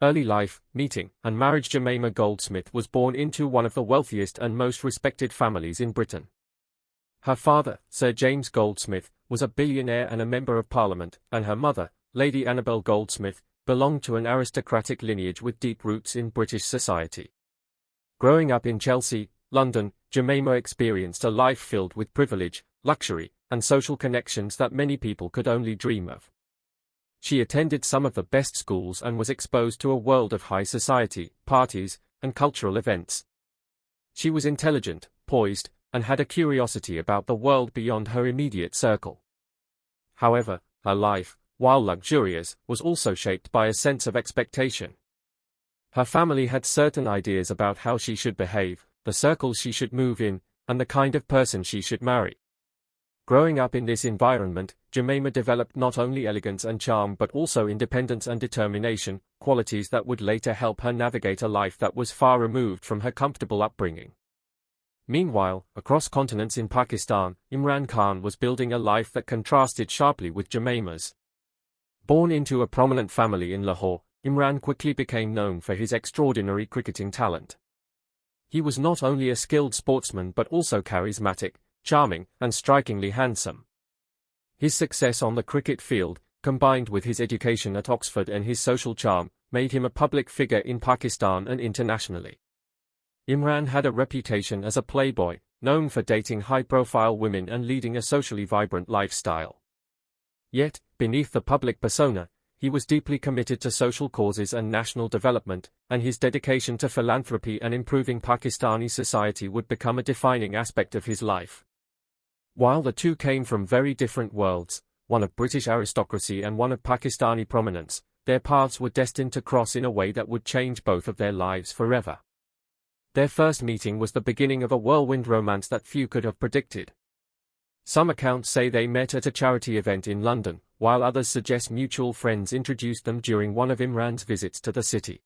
Early life, meeting, and marriage. Jemima Goldsmith was born into one of the wealthiest and most respected families in Britain. Her father, Sir James Goldsmith, was a billionaire and a member of Parliament, and her mother, Lady Annabel Goldsmith, belonged to an aristocratic lineage with deep roots in British society. Growing up in Chelsea, London, Jemima experienced a life filled with privilege, luxury, and social connections that many people could only dream of. She attended some of the best schools and was exposed to a world of high society, parties, and cultural events. She was intelligent, poised, and had a curiosity about the world beyond her immediate circle. However, her life, while luxurious, was also shaped by a sense of expectation. Her family had certain ideas about how she should behave, the circles she should move in, and the kind of person she should marry. Growing up in this environment, Jemima developed not only elegance and charm but also independence and determination, qualities that would later help her navigate a life that was far removed from her comfortable upbringing. Meanwhile, across continents in Pakistan, Imran Khan was building a life that contrasted sharply with Jemima's. Born into a prominent family in Lahore, Imran quickly became known for his extraordinary cricketing talent. He was not only a skilled sportsman but also charismatic, charming, and strikingly handsome. His success on the cricket field, combined with his education at Oxford and his social charm, made him a public figure in Pakistan and internationally. Imran had a reputation as a playboy, known for dating high-profile women and leading a socially vibrant lifestyle. Yet, beneath the public persona, he was deeply committed to social causes and national development, and his dedication to philanthropy and improving Pakistani society would become a defining aspect of his life. While the two came from very different worlds, one of British aristocracy and one of Pakistani prominence, their paths were destined to cross in a way that would change both of their lives forever. Their first meeting was the beginning of a whirlwind romance that few could have predicted. Some accounts say they met at a charity event in London, while others suggest mutual friends introduced them during one of Imran's visits to the city.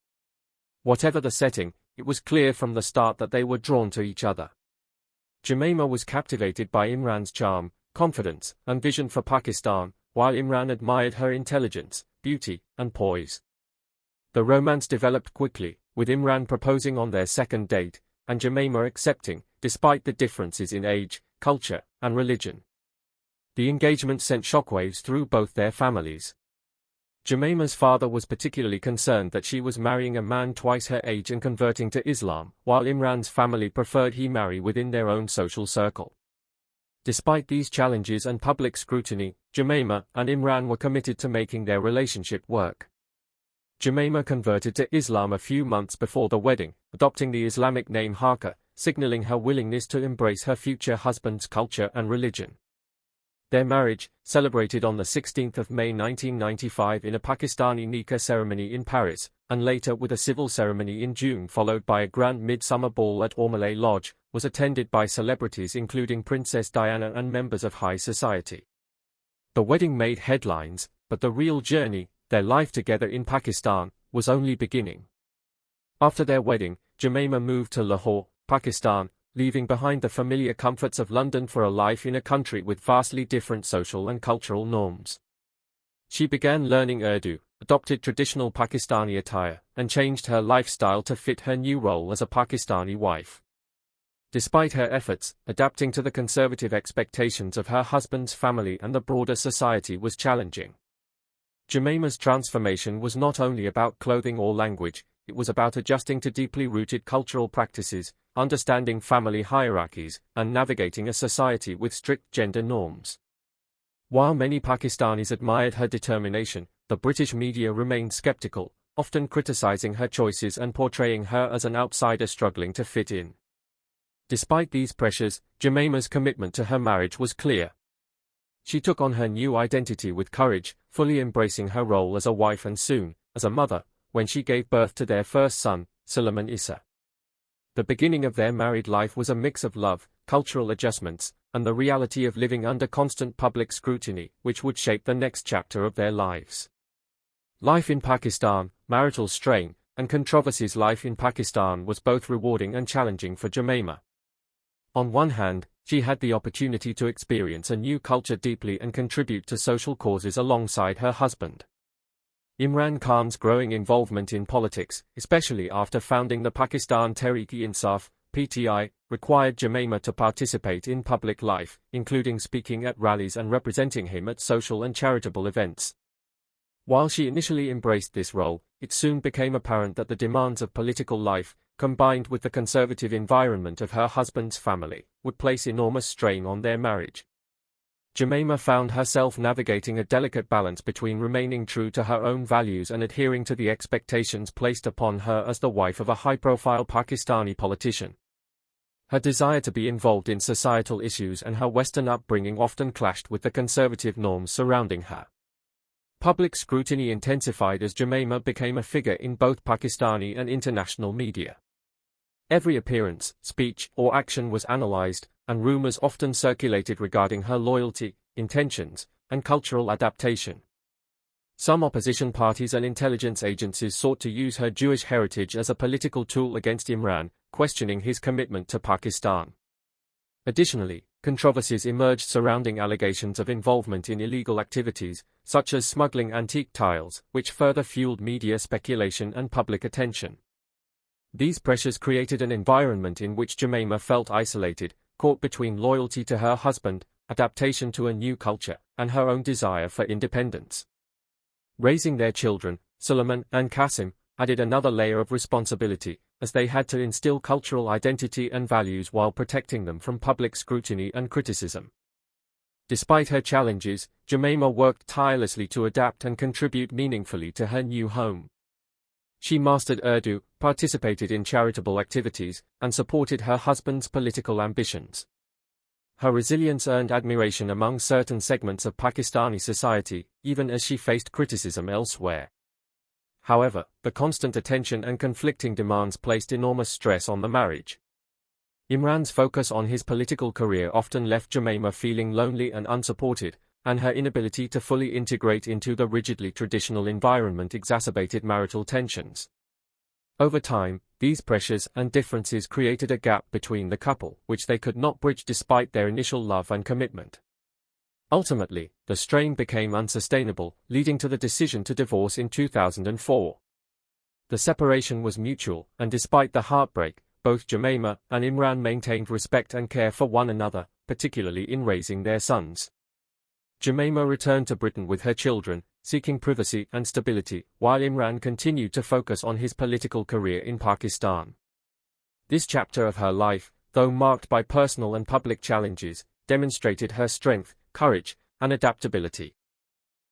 Whatever the setting, it was clear from the start that they were drawn to each other. Jemima was captivated by Imran's charm, confidence, and vision for Pakistan, while Imran admired her intelligence, beauty, and poise. The romance developed quickly, with Imran proposing on their second date, and Jemima accepting, despite the differences in age, culture, and religion. The engagement sent shockwaves through both their families. Jemima's father was particularly concerned that she was marrying a man twice her age and converting to Islam, while Imran's family preferred he marry within their own social circle. Despite these challenges and public scrutiny, Jemima and Imran were committed to making their relationship work. Jemima converted to Islam a few months before the wedding, adopting the Islamic name Haqqa, signaling her willingness to embrace her future husband's culture and religion. Their marriage, celebrated on the 16th of May 1995 in a Pakistani nikah ceremony in Paris, and later with a civil ceremony in June followed by a grand midsummer ball at Ormley Lodge, was attended by celebrities including Princess Diana and members of high society. The wedding made headlines, but the real journey, their life together in Pakistan, was only beginning. After their wedding, Jemima moved to Lahore, Pakistan, leaving behind the familiar comforts of London for a life in a country with vastly different social and cultural norms. She began learning Urdu, adopted traditional Pakistani attire, and changed her lifestyle to fit her new role as a Pakistani wife. Despite her efforts, adapting to the conservative expectations of her husband's family and the broader society was challenging. Jemima's transformation was not only about clothing or language, it was about adjusting to deeply rooted cultural practices, understanding family hierarchies, and navigating a society with strict gender norms. While many Pakistanis admired her determination, the British media remained skeptical, often criticizing her choices and portraying her as an outsider struggling to fit in. Despite these pressures, Jemima's commitment to her marriage was clear. She took on her new identity with courage, fully embracing her role as a wife and soon, as a mother, when she gave birth to their first son, Suleiman Issa. The beginning of their married life was a mix of love, cultural adjustments, and the reality of living under constant public scrutiny, which would shape the next chapter of their lives. Life in Pakistan, marital strain, and controversies. Life in Pakistan was both rewarding and challenging for Jemima. On one hand, she had the opportunity to experience a new culture deeply and contribute to social causes alongside her husband. Imran Khan's growing involvement in politics, especially after founding the Pakistan Tehreek-e-Insaf (PTI), required Jemima to participate in public life, including speaking at rallies and representing him at social and charitable events. While she initially embraced this role, it soon became apparent that the demands of political life, combined with the conservative environment of her husband's family, would place enormous strain on their marriage. Jemima found herself navigating a delicate balance between remaining true to her own values and adhering to the expectations placed upon her as the wife of a high-profile Pakistani politician. Her desire to be involved in societal issues and her Western upbringing often clashed with the conservative norms surrounding her. Public scrutiny intensified as Jemima became a figure in both Pakistani and international media. Every appearance, speech, or action was analyzed, and rumors often circulated regarding her loyalty, intentions, and cultural adaptation. Some opposition parties and intelligence agencies sought to use her Jewish heritage as a political tool against Imran, questioning his commitment to Pakistan. Additionally, controversies emerged surrounding allegations of involvement in illegal activities, such as smuggling antique tiles, which further fueled media speculation and public attention. These pressures created an environment in which Jemima felt isolated, caught between loyalty to her husband, adaptation to a new culture, and her own desire for independence. Raising their children, Suleiman and Qasim, added another layer of responsibility, as they had to instill cultural identity and values while protecting them from public scrutiny and criticism. Despite her challenges, Jemima worked tirelessly to adapt and contribute meaningfully to her new home. She mastered Urdu, participated in charitable activities, and supported her husband's political ambitions. Her resilience earned admiration among certain segments of Pakistani society, even as she faced criticism elsewhere. However, the constant attention and conflicting demands placed enormous stress on the marriage. Imran's focus on his political career often left Jemima feeling lonely and unsupported, and her inability to fully integrate into the rigidly traditional environment exacerbated marital tensions. Over time, these pressures and differences created a gap between the couple, which they could not bridge despite their initial love and commitment. Ultimately, the strain became unsustainable, leading to the decision to divorce in 2004. The separation was mutual, and despite the heartbreak, both Jemima and Imran maintained respect and care for one another, particularly in raising their sons. Jemima returned to Britain with her children, seeking privacy and stability, while Imran continued to focus on his political career in Pakistan. This chapter of her life, though marked by personal and public challenges, demonstrated her strength, courage, and adaptability.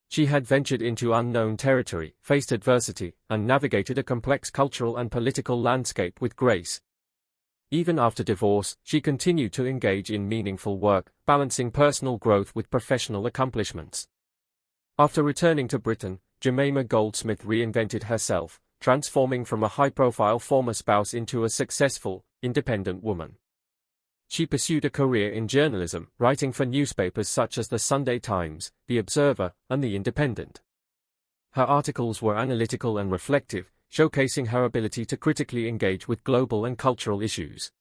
She had ventured into unknown territory, faced adversity, and navigated a complex cultural and political landscape with grace. Even after divorce, she continued to engage in meaningful work, balancing personal growth with professional accomplishments. After returning to Britain, Jemima Goldsmith reinvented herself, transforming from a high-profile former spouse into a successful, independent woman. She pursued a career in journalism, writing for newspapers such as the Sunday Times, The Observer, and The Independent. Her articles were analytical and reflective, showcasing her ability to critically engage with global and cultural issues.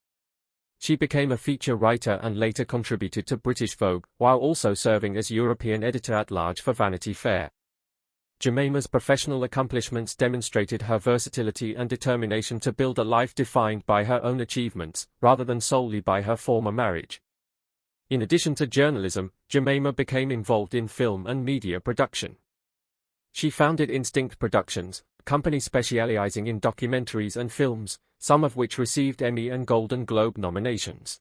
She became a feature writer and later contributed to British Vogue, while also serving as European editor-at-large for Vanity Fair. Jemima's professional accomplishments demonstrated her versatility and determination to build a life defined by her own achievements, rather than solely by her former marriage. In addition to journalism, Jemima became involved in film and media production. She founded Instinct Productions, a company specializing in documentaries and films, some of which received Emmy and Golden Globe nominations.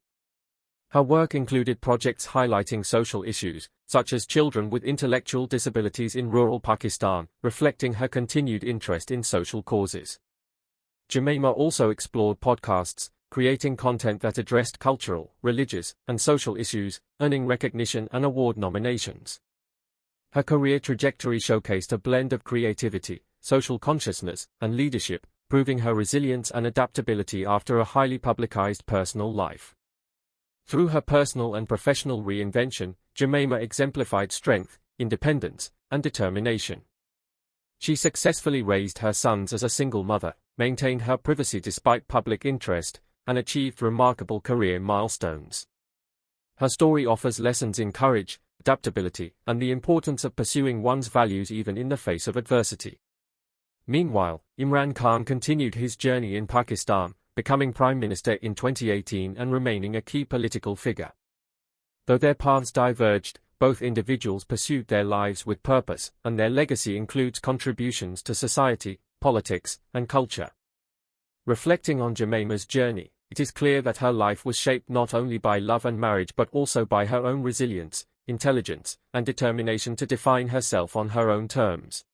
Her work included projects highlighting social issues, such as children with intellectual disabilities in rural Pakistan, reflecting her continued interest in social causes. Jemima also explored podcasts, creating content that addressed cultural, religious, and social issues, earning recognition and award nominations. Her career trajectory showcased a blend of creativity, social consciousness, and leadership, proving her resilience and adaptability after a highly publicized personal life. Through her personal and professional reinvention, Jemima exemplified strength, independence, and determination. She successfully raised her sons as a single mother, maintained her privacy despite public interest, and achieved remarkable career milestones. Her story offers lessons in courage, adaptability, and the importance of pursuing one's values even in the face of adversity. Meanwhile, Imran Khan continued his journey in Pakistan, becoming Prime Minister in 2018 and remaining a key political figure. Though their paths diverged, both individuals pursued their lives with purpose, and their legacy includes contributions to society, politics, and culture. Reflecting on Jemima's journey, it is clear that her life was shaped not only by love and marriage but also by her own resilience, intelligence, and determination to define herself on her own terms.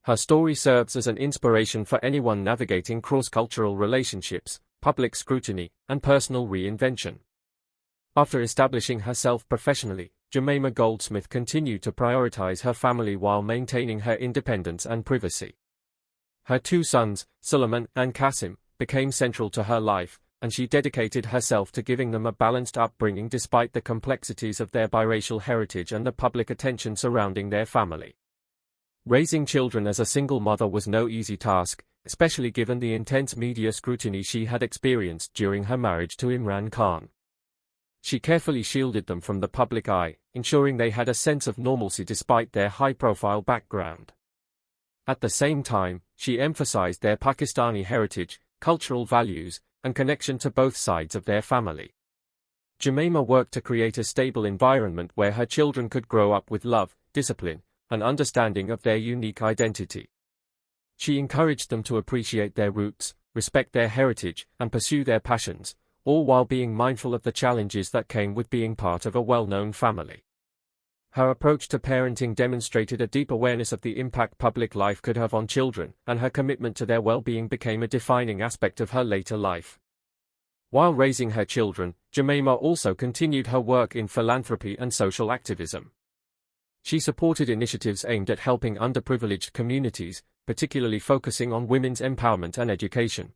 Her story serves as an inspiration for anyone navigating cross-cultural relationships, public scrutiny, and personal reinvention. After establishing herself professionally, Jemima Goldsmith continued to prioritize her family while maintaining her independence and privacy. Her two sons, Suleiman and Qasim, became central to her life, and she dedicated herself to giving them a balanced upbringing despite the complexities of their biracial heritage and the public attention surrounding their family. Raising children as a single mother was no easy task, especially given the intense media scrutiny she had experienced during her marriage to Imran Khan. She carefully shielded them from the public eye, ensuring they had a sense of normalcy despite their high-profile background. At the same time, she emphasized their Pakistani heritage, cultural values, and connection to both sides of their family. Jemima worked to create a stable environment where her children could grow up with love, discipline, and understanding of their unique identity. She encouraged them to appreciate their roots, respect their heritage, and pursue their passions, all while being mindful of the challenges that came with being part of a well-known family. Her approach to parenting demonstrated a deep awareness of the impact public life could have on children, and her commitment to their well-being became a defining aspect of her later life. While raising her children, Jemima also continued her work in philanthropy and social activism. She supported initiatives aimed at helping underprivileged communities, particularly focusing on women's empowerment and education.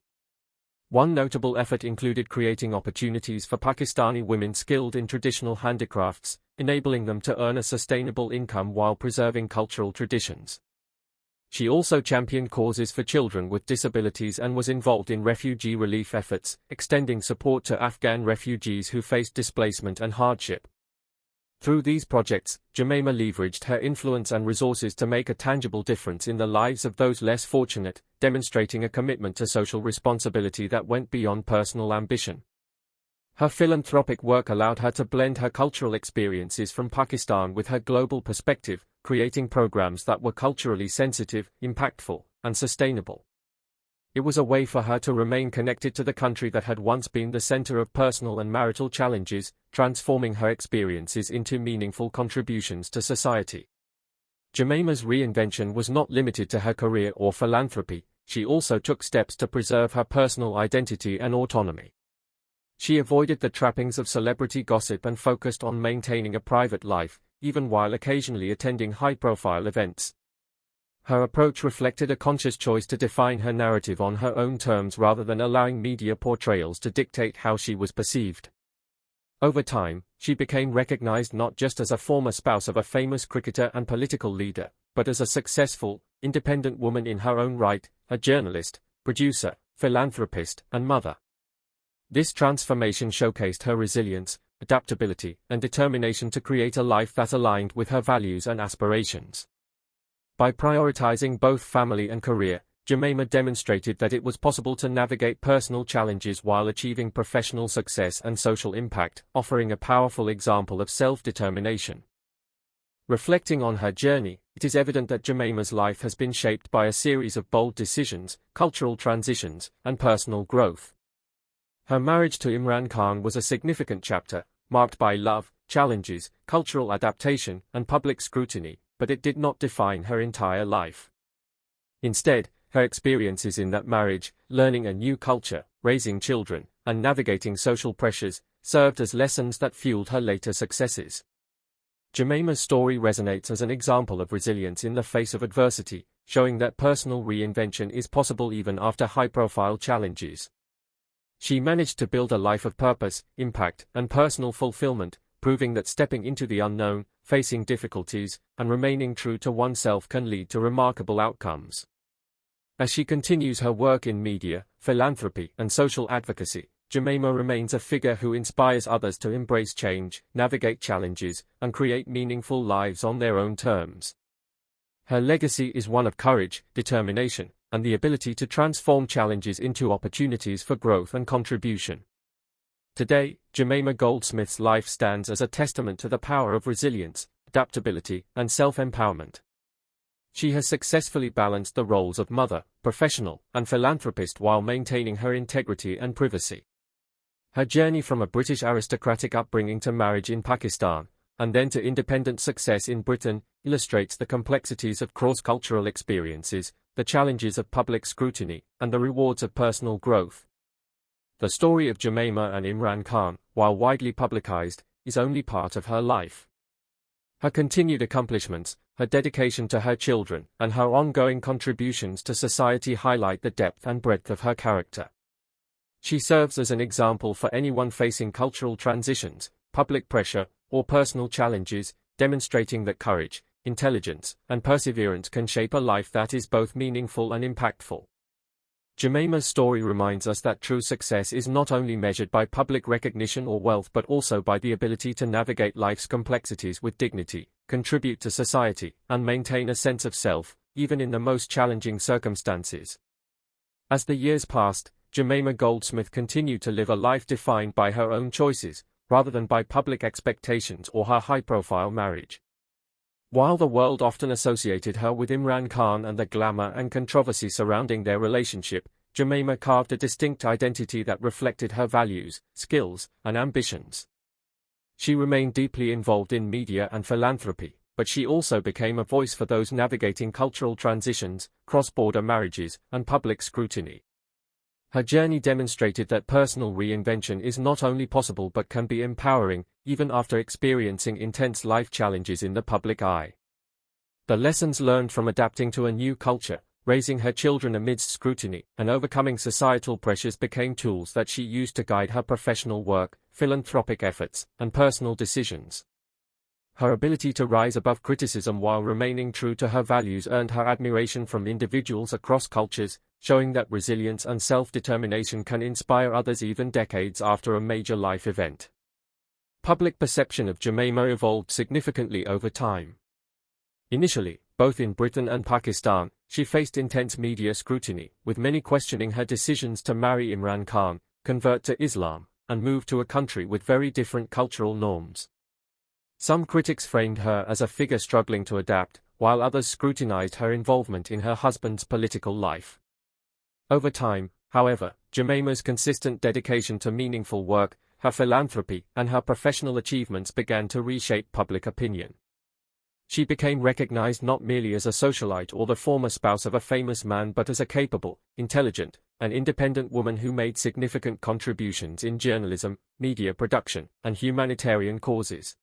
One notable effort included creating opportunities for Pakistani women skilled in traditional handicrafts, enabling them to earn a sustainable income while preserving cultural traditions. She also championed causes for children with disabilities and was involved in refugee relief efforts, extending support to Afghan refugees who faced displacement and hardship. Through these projects, Jemima leveraged her influence and resources to make a tangible difference in the lives of those less fortunate, demonstrating a commitment to social responsibility that went beyond personal ambition. Her philanthropic work allowed her to blend her cultural experiences from Pakistan with her global perspective, creating programs that were culturally sensitive, impactful, and sustainable. It was a way for her to remain connected to the country that had once been the center of personal and marital challenges, transforming her experiences into meaningful contributions to society. Jemima's reinvention was not limited to her career or philanthropy. She also took steps to preserve her personal identity and autonomy. She avoided the trappings of celebrity gossip and focused on maintaining a private life, even while occasionally attending high-profile events. Her approach reflected a conscious choice to define her narrative on her own terms rather than allowing media portrayals to dictate how she was perceived. Over time, she became recognized not just as a former spouse of a famous cricketer and political leader, but as a successful, independent woman in her own right, a journalist, producer, philanthropist, and mother. This transformation showcased her resilience, adaptability, and determination to create a life that aligned with her values and aspirations. By prioritizing both family and career, Jemima demonstrated that it was possible to navigate personal challenges while achieving professional success and social impact, offering a powerful example of self-determination. Reflecting on her journey, it is evident that Jemima's life has been shaped by a series of bold decisions, cultural transitions, and personal growth. Her marriage to Imran Khan was a significant chapter, marked by love, challenges, cultural adaptation, and public scrutiny, but it did not define her entire life. Instead, her experiences in that marriage, learning a new culture, raising children, and navigating social pressures, served as lessons that fueled her later successes. Jemima's story resonates as an example of resilience in the face of adversity, showing that personal reinvention is possible even after high-profile challenges. She managed to build a life of purpose, impact, and personal fulfillment, proving that stepping into the unknown, facing difficulties, and remaining true to oneself can lead to remarkable outcomes. As she continues her work in media, philanthropy, and social advocacy, Jemima remains a figure who inspires others to embrace change, navigate challenges, and create meaningful lives on their own terms. Her legacy is one of courage, determination, and the ability to transform challenges into opportunities for growth and contribution. Today, Jemima Goldsmith's life stands as a testament to the power of resilience, adaptability, and self-empowerment. She has successfully balanced the roles of mother, professional, and philanthropist while maintaining her integrity and privacy. Her journey from a British aristocratic upbringing to marriage in Pakistan, and then to independent success in Britain, illustrates the complexities of cross-cultural experiences, the challenges of public scrutiny, and the rewards of personal growth. The story of Jemima and Imran Khan, while widely publicized, is only part of her life. Her continued accomplishments, her dedication to her children, and her ongoing contributions to society highlight the depth and breadth of her character. She serves as an example for anyone facing cultural transitions, public pressure, or personal challenges, demonstrating that courage, intelligence, and perseverance can shape a life that is both meaningful and impactful. Jemima's story reminds us that true success is not only measured by public recognition or wealth but also by the ability to navigate life's complexities with dignity, contribute to society, and maintain a sense of self, even in the most challenging circumstances. As the years passed, Jemima Goldsmith continued to live a life defined by her own choices, rather than by public expectations or her high-profile marriage. While the world often associated her with Imran Khan and the glamour and controversy surrounding their relationship, Jemima carved a distinct identity that reflected her values, skills, and ambitions. She remained deeply involved in media and philanthropy, but she also became a voice for those navigating cultural transitions, cross-border marriages, and public scrutiny. Her journey demonstrated that personal reinvention is not only possible but can be empowering, even after experiencing intense life challenges in the public eye. The lessons learned from adapting to a new culture, raising her children amidst scrutiny, and overcoming societal pressures became tools that she used to guide her professional work, philanthropic efforts, and personal decisions. Her ability to rise above criticism while remaining true to her values earned her admiration from individuals across cultures, showing that resilience and self-determination can inspire others even decades after a major life event. Public perception of Jemima evolved significantly over time. Initially, both in Britain and Pakistan, she faced intense media scrutiny, with many questioning her decisions to marry Imran Khan, convert to Islam, and move to a country with very different cultural norms. Some critics framed her as a figure struggling to adapt, while others scrutinized her involvement in her husband's political life. Over time, however, Jemima's consistent dedication to meaningful work, her philanthropy, and her professional achievements began to reshape public opinion. She became recognized not merely as a socialite or the former spouse of a famous man but as a capable, intelligent, and independent woman who made significant contributions in journalism, media production, and humanitarian causes.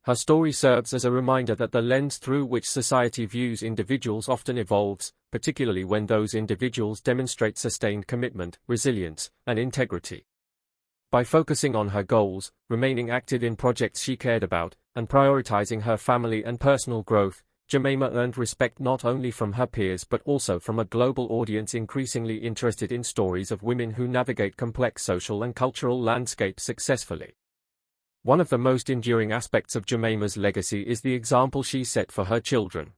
Her story serves as a reminder that the lens through which society views individuals often evolves, particularly when those individuals demonstrate sustained commitment, resilience, and integrity. By focusing on her goals, remaining active in projects she cared about, and prioritizing her family and personal growth, Jemima earned respect not only from her peers but also from a global audience increasingly interested in stories of women who navigate complex social and cultural landscapes successfully. One of the most enduring aspects of Jemima's legacy is the example she set for her children.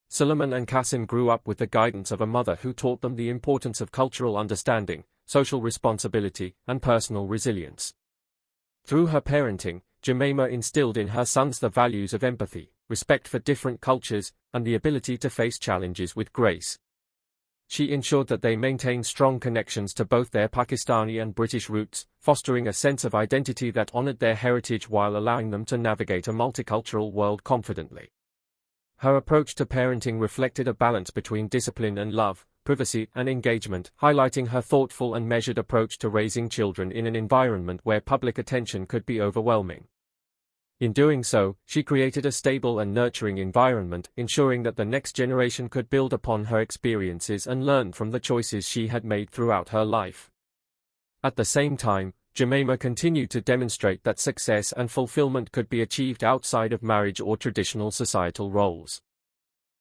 Suleiman and Qasim grew up with the guidance of a mother who taught them the importance of cultural understanding, social responsibility, and personal resilience. Through her parenting, Jemima instilled in her sons the values of empathy, respect for different cultures, and the ability to face challenges with grace. She ensured that they maintained strong connections to both their Pakistani and British roots, fostering a sense of identity that honored their heritage while allowing them to navigate a multicultural world confidently. Her approach to parenting reflected a balance between discipline and love, privacy and engagement, highlighting her thoughtful and measured approach to raising children in an environment where public attention could be overwhelming. In doing so, she created a stable and nurturing environment, ensuring that the next generation could build upon her experiences and learn from the choices she had made throughout her life. At the same time, Jemima continued to demonstrate that success and fulfillment could be achieved outside of marriage or traditional societal roles.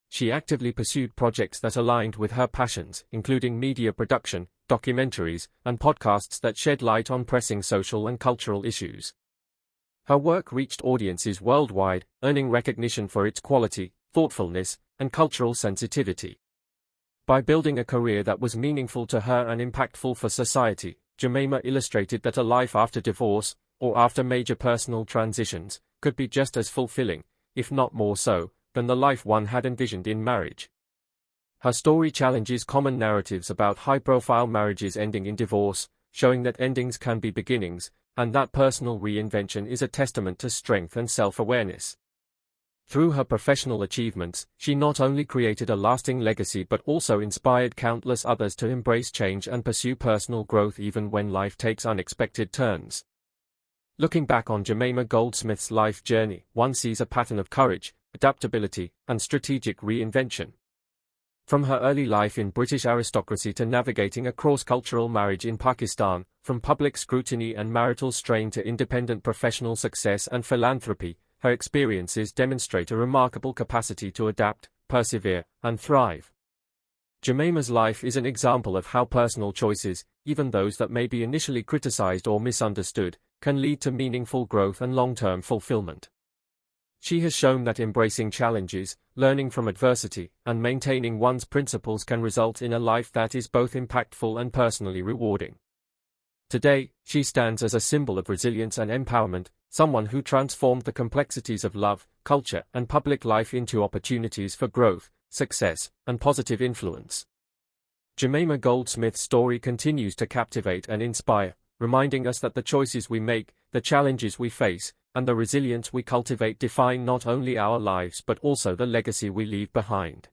She actively pursued projects that aligned with her passions, including media production, documentaries, and podcasts that shed light on pressing social and cultural issues. Her work reached audiences worldwide, earning recognition for its quality, thoughtfulness, and cultural sensitivity. By building a career that was meaningful to her and impactful for society, Jemima illustrated that a life after divorce, or after major personal transitions, could be just as fulfilling, if not more so, than the life one had envisioned in marriage. Her story challenges common narratives about high-profile marriages ending in divorce, showing that endings can be beginnings, and that personal reinvention is a testament to strength and self-awareness. Through her professional achievements, she not only created a lasting legacy but also inspired countless others to embrace change and pursue personal growth even when life takes unexpected turns. Looking back on Jemima Goldsmith's life journey, one sees a pattern of courage, adaptability, and strategic reinvention. From her early life in British aristocracy to navigating a cross-cultural marriage in Pakistan, from public scrutiny and marital strain to independent professional success and philanthropy, her experiences demonstrate a remarkable capacity to adapt, persevere, and thrive. Jemima's life is an example of how personal choices, even those that may be initially criticized or misunderstood, can lead to meaningful growth and long-term fulfillment. She has shown that embracing challenges, learning from adversity, and maintaining one's principles can result in a life that is both impactful and personally rewarding. Today, she stands as a symbol of resilience and empowerment, someone who transformed the complexities of love, culture, and public life into opportunities for growth, success, and positive influence. Jemima Goldsmith's story continues to captivate and inspire, reminding us that the choices we make, the challenges we face, and the resilience we cultivate define not only our lives but also the legacy we leave behind.